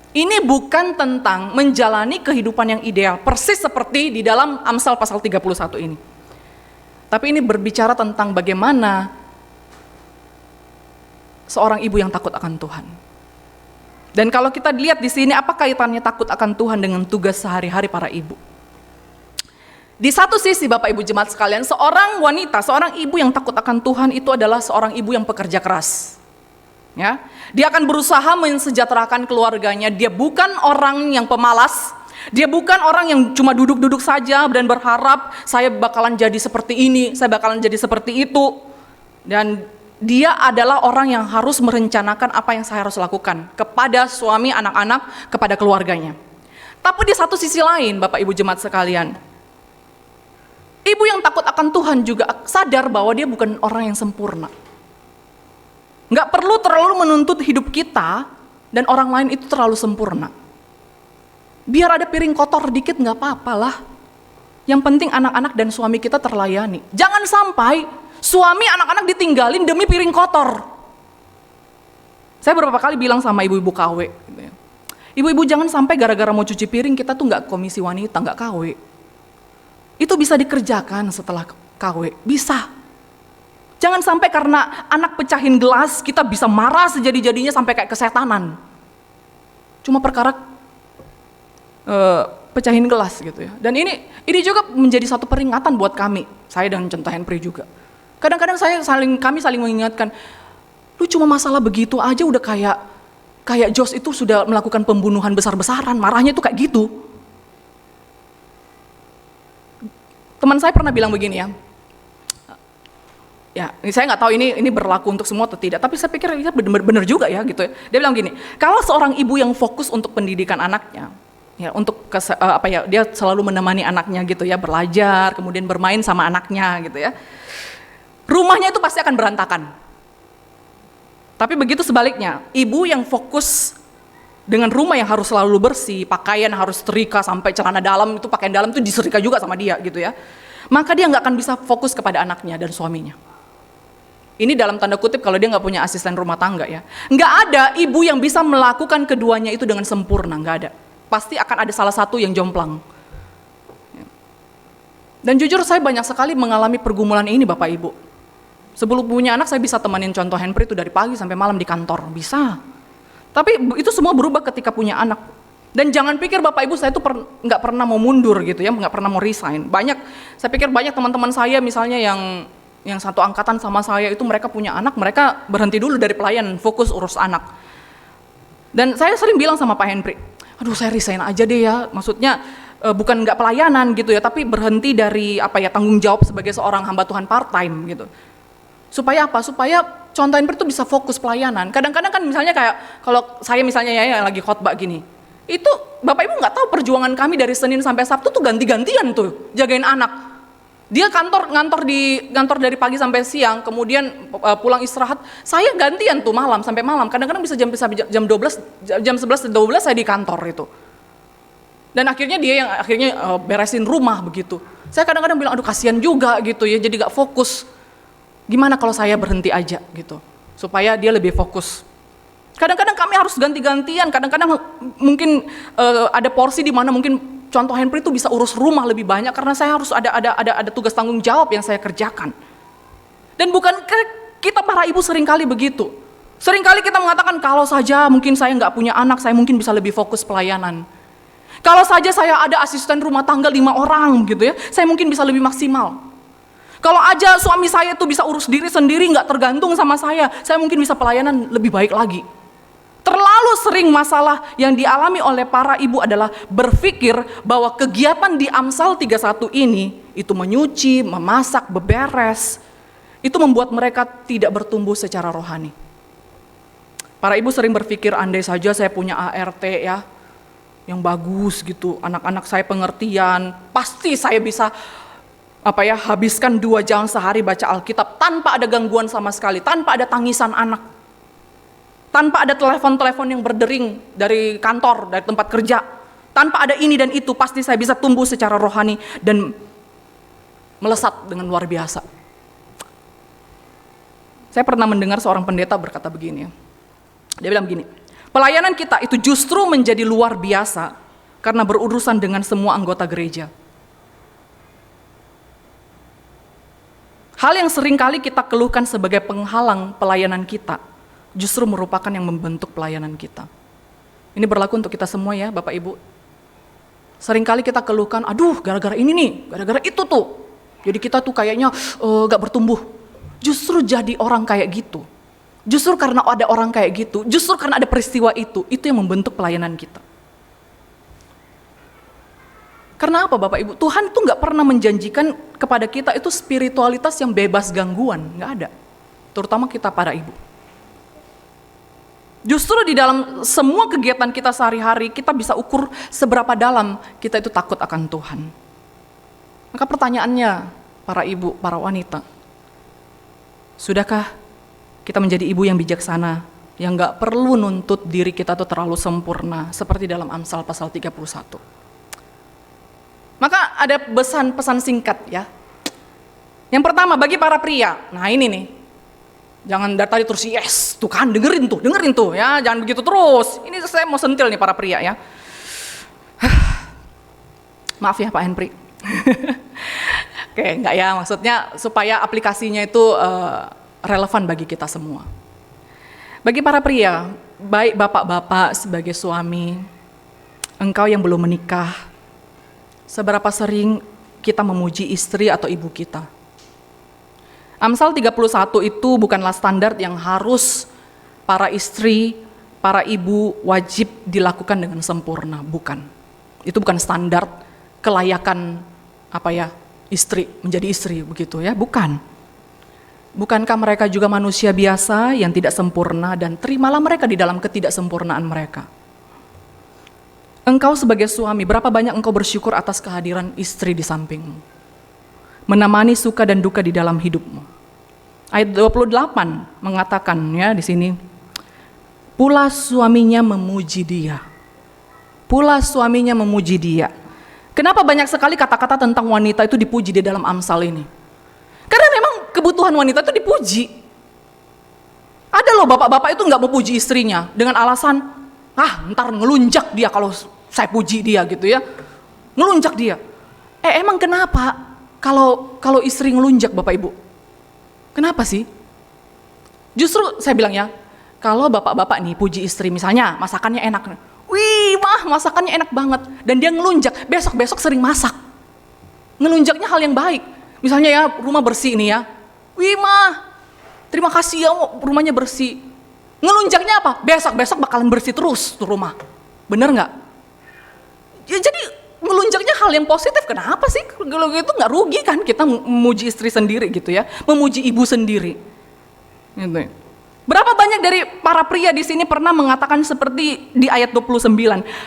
Ini bukan tentang menjalani kehidupan yang ideal, persis seperti di dalam Amsal pasal 31 ini. Tapi ini berbicara tentang bagaimana seorang ibu yang takut akan Tuhan. Dan kalau kita lihat di sini, apa kaitannya takut akan Tuhan dengan tugas sehari-hari para ibu? Di satu sisi Bapak Ibu jemaat sekalian, seorang wanita, seorang ibu yang takut akan Tuhan itu adalah seorang ibu yang pekerja keras. Ya, dia akan berusaha mensejahterakan keluarganya. Dia bukan orang yang pemalas. Dia bukan orang yang cuma duduk-duduk saja dan berharap saya bakalan jadi seperti ini, saya bakalan jadi seperti itu. Dan dia adalah orang yang harus merencanakan apa yang saya harus lakukan kepada suami, anak-anak, kepada keluarganya. Tapi di satu sisi lain, Bapak Ibu jemaat sekalian, ibu yang takut akan Tuhan juga sadar bahwa dia bukan orang yang sempurna. Nggak perlu terlalu menuntut hidup kita dan orang lain itu terlalu sempurna. Biar ada piring kotor dikit nggak apa-apalah. Yang penting anak-anak dan suami kita terlayani. Jangan sampai suami anak-anak ditinggalin demi piring kotor. Saya beberapa kali bilang sama ibu-ibu KW, gitu ya. Ibu-ibu jangan sampai gara-gara mau cuci piring kita tuh nggak komisi wanita, nggak KW. Itu bisa dikerjakan setelah KW, bisa. Jangan sampai karena anak pecahin gelas kita bisa marah sejadi-jadinya sampai kayak kesetanan. Cuma perkara pecahin gelas gitu ya. Dan ini juga menjadi satu peringatan buat kami, saya dan Contoh Henry juga. Kadang-kadang kami saling mengingatkan, lu cuma masalah begitu aja udah kayak Jos itu sudah melakukan pembunuhan besar-besaran, marahnya tuh kayak gitu. Teman saya pernah bilang begini ya, saya nggak tahu ini berlaku untuk semua atau tidak, tapi saya pikir ya benar juga ya gitu ya. Dia bilang gini, kalau seorang ibu yang fokus untuk pendidikan anaknya, ya untuk dia selalu menemani anaknya gitu ya, belajar, kemudian bermain sama anaknya gitu ya. Rumahnya itu pasti akan berantakan. Tapi begitu sebaliknya, ibu yang fokus dengan rumah yang harus selalu bersih, pakaian harus setrika sampai celana dalam itu pakaian dalam itu disetrika juga sama dia gitu ya. Maka dia nggak akan bisa fokus kepada anaknya dan suaminya. Ini dalam tanda kutip kalau dia nggak punya asisten rumah tangga ya. Nggak ada ibu yang bisa melakukan keduanya itu dengan sempurna, nggak ada. Pasti akan ada salah satu yang jomplang. Dan jujur saya banyak sekali mengalami pergumulan ini Bapak Ibu. Sebelum punya anak saya bisa temanin Contoh Henry itu dari pagi sampai malam di kantor, bisa. Tapi itu semua berubah ketika punya anak. Dan jangan pikir Bapak Ibu saya itu nggak pernah mau mundur gitu ya, nggak pernah mau resign. Saya pikir banyak teman-teman saya misalnya yang satu angkatan sama saya itu mereka punya anak, mereka berhenti dulu dari pelayan, fokus urus anak. Dan saya sering bilang sama Pak Henry, aduh saya resign aja deh ya, maksudnya bukan nggak pelayanan gitu ya, tapi berhenti dari tanggung jawab sebagai seorang hamba Tuhan part time gitu. Supaya apa? Supaya Contoh Henry itu bisa fokus pelayanan. Kadang-kadang kan misalnya kayak kalau saya misalnya ya yang lagi khotbah gini, itu Bapak Ibu nggak tahu perjuangan kami dari Senin sampai Sabtu tuh ganti-gantian tuh jagain anak. Dia ngantor dari pagi sampai siang, kemudian pulang istirahat. Saya gantian tuh malam sampai malam. Kadang-kadang bisa jam 12, jam 11, 12 saya di kantor itu. Dan akhirnya dia yang beresin rumah begitu. Saya kadang-kadang bilang, aduh kasihan juga gitu ya, jadi gak fokus. Gimana kalau saya berhenti aja gitu, supaya dia lebih fokus. Kadang-kadang kami harus ganti-gantian, kadang-kadang mungkin ada porsi di mana mungkin Contoh Henry itu bisa urus rumah lebih banyak karena saya harus ada tugas tanggung jawab yang saya kerjakan. Dan bukankah kita para ibu seringkali begitu? Seringkali kita mengatakan kalau saja mungkin saya nggak punya anak, saya mungkin bisa lebih fokus pelayanan. Kalau saja saya ada asisten rumah tangga 5 orang gitu ya, saya mungkin bisa lebih maksimal. Kalau aja suami saya tuh bisa urus diri sendiri, nggak tergantung sama saya mungkin bisa pelayanan lebih baik lagi. Terlalu terlalu sering masalah yang dialami oleh para ibu adalah berpikir bahwa kegiatan di Amsal 31 ini, itu menyuci, memasak, beberes, itu membuat mereka tidak bertumbuh secara rohani. Para ibu sering berpikir, andai saja saya punya ART ya, yang bagus gitu, anak-anak saya pengertian, pasti saya bisa habiskan 2 jam sehari baca Alkitab tanpa ada gangguan sama sekali, tanpa ada tangisan anak, tanpa ada telepon-telepon yang berdering dari kantor, dari tempat kerja, tanpa ada ini dan itu, pasti saya bisa tumbuh secara rohani dan melesat dengan luar biasa. Saya pernah mendengar seorang pendeta berkata begini, dia bilang begini, pelayanan kita itu justru menjadi luar biasa karena berurusan dengan semua anggota gereja. Hal yang seringkali kita keluhkan sebagai penghalang pelayanan kita, justru merupakan yang membentuk pelayanan kita. Ini berlaku untuk kita semua ya Bapak Ibu. Seringkali kita keluhkan, aduh gara-gara ini nih, gara-gara itu tuh. Jadi kita tuh kayaknya gak bertumbuh. Justru jadi orang kayak gitu. Justru karena ada orang kayak gitu, justru karena ada peristiwa itu yang membentuk pelayanan kita. Karena apa Bapak Ibu? Tuhan itu gak pernah menjanjikan kepada kita itu spiritualitas yang bebas gangguan, gak ada. Terutama kita para ibu. Justru di dalam semua kegiatan kita sehari-hari, kita bisa ukur seberapa dalam kita itu takut akan Tuhan. Maka pertanyaannya, para ibu, para wanita, sudahkah kita menjadi ibu yang bijaksana, yang gak perlu nuntut diri kita tuh terlalu sempurna, seperti dalam Amsal pasal 31. Maka ada pesan singkat ya. Yang pertama bagi para pria, nah ini nih, jangan dari tadi terus yes, tuh kan dengerin tuh ya, jangan begitu terus. Ini saya mau sentil nih para pria ya. Maaf ya Pak Henry. Oke, enggak ya, maksudnya supaya aplikasinya itu relevan bagi kita semua. Bagi para pria, baik bapak-bapak sebagai suami, engkau yang belum menikah, seberapa sering kita memuji istri atau ibu kita? Amsal 31 itu bukanlah standar yang harus para istri, para ibu wajib dilakukan dengan sempurna, bukan. Itu bukan standar kelayakan istri, menjadi istri begitu ya, bukan. Bukankah mereka juga manusia biasa yang tidak sempurna, dan terimalah mereka di dalam ketidaksempurnaan mereka. Engkau sebagai suami, berapa banyak engkau bersyukur atas kehadiran istri di sampingmu, menemani suka dan duka di dalam hidupmu. Ayat 28 mengatakan ya di sini, pula suaminya memuji dia. Pula suaminya memuji dia. Kenapa banyak sekali kata-kata tentang wanita itu dipuji di dalam Amsal ini? Karena memang kebutuhan wanita itu dipuji. Ada loh bapak-bapak itu nggak mau puji istrinya dengan alasan, ntar ngelunjak dia kalau saya puji dia gitu ya, ngelunjak dia. Emang kenapa kalau istri ngelunjak Bapak Ibu? Kenapa sih? Justru saya bilang ya, kalau bapak-bapak nih puji istri, misalnya masakannya enak, wih mah masakannya enak banget, dan dia ngelunjak, besok-besok sering masak. Ngelunjaknya hal yang baik. Misalnya ya rumah bersih nih ya, wih mah terima kasih ya rumahnya bersih. Ngelunjaknya apa? Besok-besok bakalan bersih terus tuh rumah. Bener nggak? Ya, jadi ngelunjaknya hal yang positif. Kenapa sih? Kalau gitu nggak rugi kan kita memuji istri sendiri gitu ya, memuji ibu sendiri. Gitu. Berapa banyak dari para pria di sini pernah mengatakan seperti di ayat 29,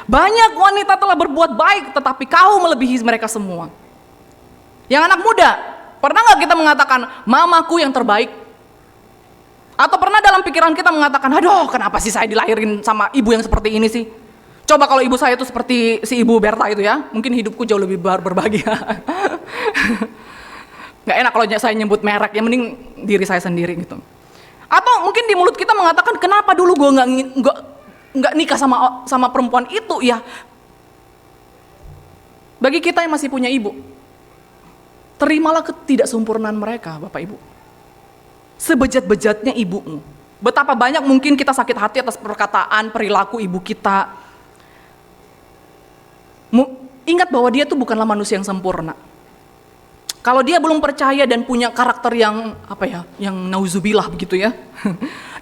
banyak wanita telah berbuat baik, tetapi kau melebihi mereka semua. Yang anak muda, pernah nggak kita mengatakan mamaku yang terbaik? Atau pernah dalam pikiran kita mengatakan, aduh kenapa sih saya dilahirin sama ibu yang seperti ini sih? Coba kalau ibu saya itu seperti si ibu Berta itu ya, mungkin hidupku jauh lebih berbahagia. Gak enak kalau saya nyebut merek, yang mending diri saya sendiri gitu. Atau mungkin di mulut kita mengatakan, kenapa dulu gue nggak nikah sama perempuan itu ya? Bagi kita yang masih punya ibu, terimalah ketidaksempurnaan mereka Bapak Ibu. Sebejat-bejatnya ibumu. Betapa banyak mungkin kita sakit hati atas perkataan, perilaku ibu kita. Ingat bahwa dia tuh bukanlah manusia yang sempurna. Kalau dia belum percaya dan punya karakter yang yang nauzubillah begitu ya,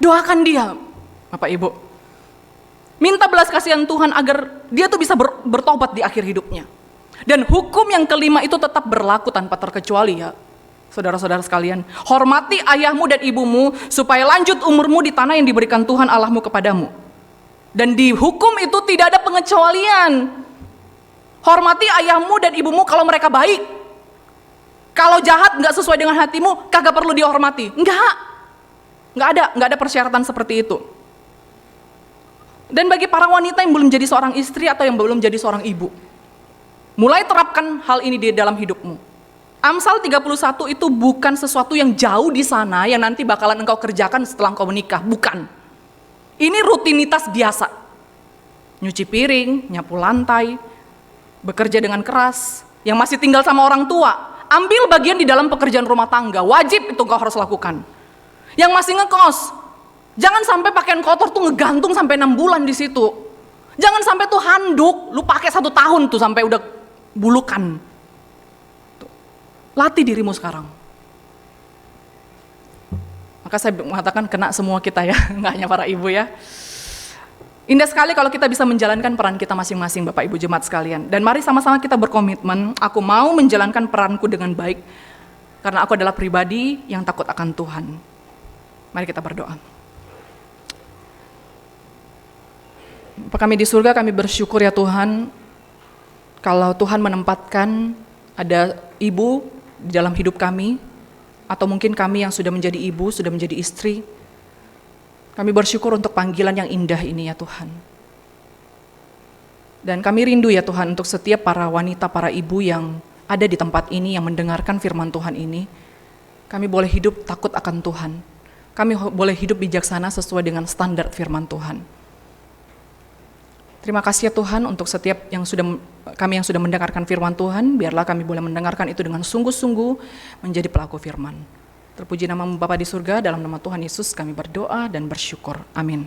doakan dia, Bapak Ibu. Minta belas kasihan Tuhan agar dia tuh bisa bertobat di akhir hidupnya. Dan hukum yang kelima itu tetap berlaku tanpa terkecuali ya. Saudara-saudara sekalian, hormati ayahmu dan ibumu supaya lanjut umurmu di tanah yang diberikan Tuhan Allahmu kepadamu. Dan di hukum itu tidak ada pengecualian. Hormati ayahmu dan ibumu kalau mereka baik. Kalau jahat nggak sesuai dengan hatimu, kagak perlu dihormati. Nggak ada persyaratan seperti itu. Dan bagi para wanita yang belum jadi seorang istri atau yang belum jadi seorang ibu, mulai terapkan hal ini di dalam hidupmu. Amsal 31 itu bukan sesuatu yang jauh di sana yang nanti bakalan engkau kerjakan setelah engkau menikah, bukan. Ini rutinitas biasa. Nyuci piring, nyapu lantai, bekerja dengan keras, yang masih tinggal sama orang tua, ambil bagian di dalam pekerjaan rumah tangga, wajib itu engkau harus lakukan. Yang masih ngekos, jangan sampai pakaian kotor tuh ngegantung sampai 6 bulan di situ. Jangan sampai tuh handuk, lu pakai 1 tahun tuh sampai udah bulukan. Tuh. Latih dirimu sekarang. Maka saya mengatakan kena semua kita ya, nggak hanya para ibu ya. Indah sekali kalau kita bisa menjalankan peran kita masing-masing Bapak Ibu jemaat sekalian. Dan mari sama-sama kita berkomitmen, aku mau menjalankan peranku dengan baik, karena aku adalah pribadi yang takut akan Tuhan. Mari kita berdoa. Bapa kami di surga, kami bersyukur ya Tuhan, kalau Tuhan menempatkan ada ibu di dalam hidup kami, atau mungkin kami yang sudah menjadi ibu, sudah menjadi istri. Kami bersyukur untuk panggilan yang indah ini ya Tuhan. Dan kami rindu ya Tuhan untuk setiap para wanita, para ibu yang ada di tempat ini, yang mendengarkan firman Tuhan ini. Kami boleh hidup takut akan Tuhan. Kami boleh hidup bijaksana sesuai dengan standar firman Tuhan. Terima kasih ya Tuhan untuk setiap kami yang sudah mendengarkan firman Tuhan, biarlah kami boleh mendengarkan itu dengan sungguh-sungguh menjadi pelaku firman. Terpuji nama Bapa di surga, dalam nama Tuhan Yesus kami berdoa dan bersyukur. Amin.